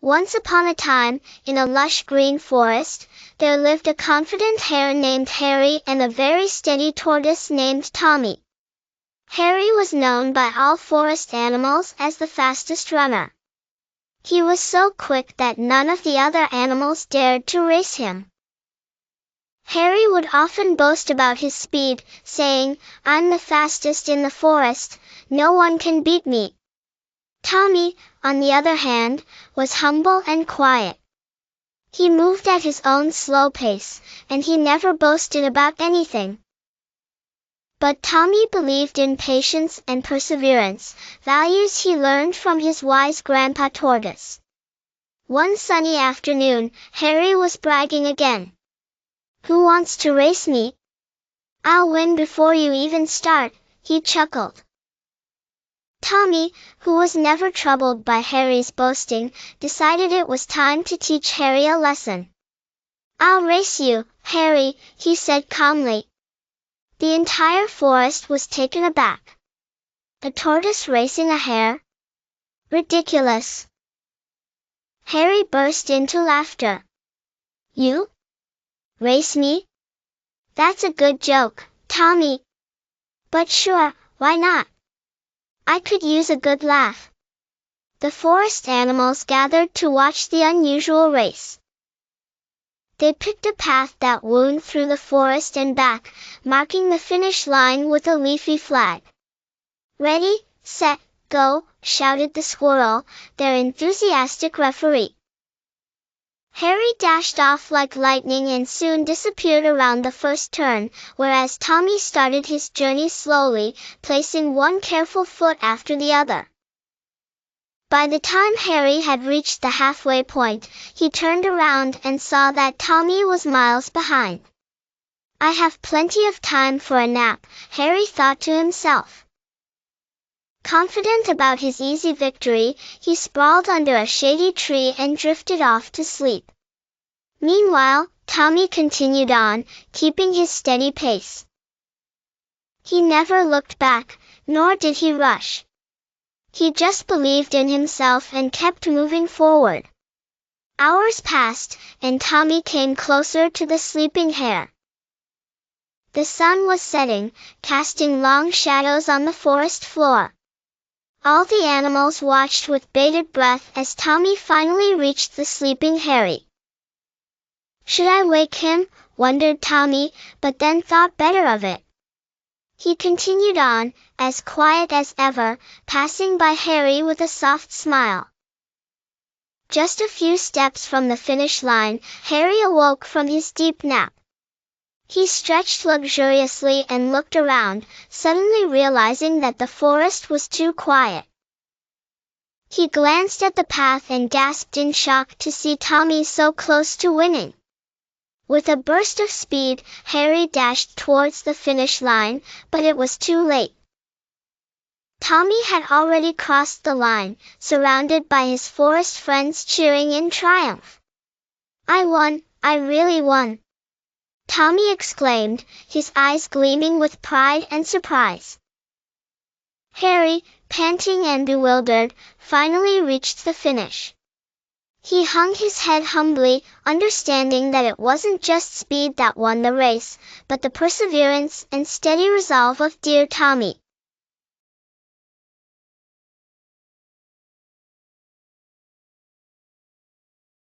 Once upon a time, in a lush green forest, there lived a confident hare named Harry and a very steady tortoise named Tommy. Harry was known by all forest animals as the fastest runner. He was so quick that none of the other animals dared to race him. Harry would often boast about his speed, saying, "I'm the fastest in the forest, no one can beat me." Tommy, on the other hand, was humble and quiet. He moved at his own slow pace, and he never boasted about anything. But Tommy believed in patience and perseverance, values he learned from his wise Grandpa Tortoise. One sunny afternoon, Harry was bragging again. "Who wants to race me? I'll win before you even start," he chuckled. Tommy, who was never troubled by Harry's boasting, decided it was time to teach Harry a lesson. "I'll race you, Harry," he said calmly. The entire forest was taken aback. A tortoise racing a hare? Ridiculous! Harry burst into laughter. "You? Race me? That's a good joke, Tommy. But sure, why not? I could use a good laugh." The forest animals gathered to watch the unusual race. They picked a path that wound through the forest and back, marking the finish line with a leafy flag. "Ready, set, go," shouted the squirrel, their enthusiastic referee. Harry dashed off like lightning and soon disappeared around the first turn, whereas Tommy started his journey slowly, placing one careful foot after the other. By the time Harry had reached the halfway point, he turned around and saw that Tommy was miles behind. "I have plenty of time for a nap," Harry thought to himself. Confident about his easy victory, he sprawled under a shady tree and drifted off to sleep. Meanwhile, Tommy continued on, keeping his steady pace. He never looked back, nor did he rush. He just believed in himself and kept moving forward. Hours passed, and Tommy came closer to the sleeping hare. The sun was setting, casting long shadows on the forest floor. All the animals watched with bated breath as Tommy finally reached the sleeping Harry. "Should I wake him?" wondered Tommy, but then thought better of it. He continued on, as quiet as ever, passing by Harry with a soft smile. Just a few steps from the finish line, Harry awoke from his deep nap. He stretched luxuriously and looked around, suddenly realizing that the forest was too quiet. He glanced at the path and gasped in shock to see Tommy so close to winning. With a burst of speed, Harry dashed towards the finish line, but it was too late. Tommy had already crossed the line, surrounded by his forest friends cheering in triumph. "I won! I really won!" Tommy exclaimed, his eyes gleaming with pride and surprise. Harry, panting and bewildered, finally reached the finish. He hung his head humbly, understanding that it wasn't just speed that won the race, but the perseverance and steady resolve of dear Tommy.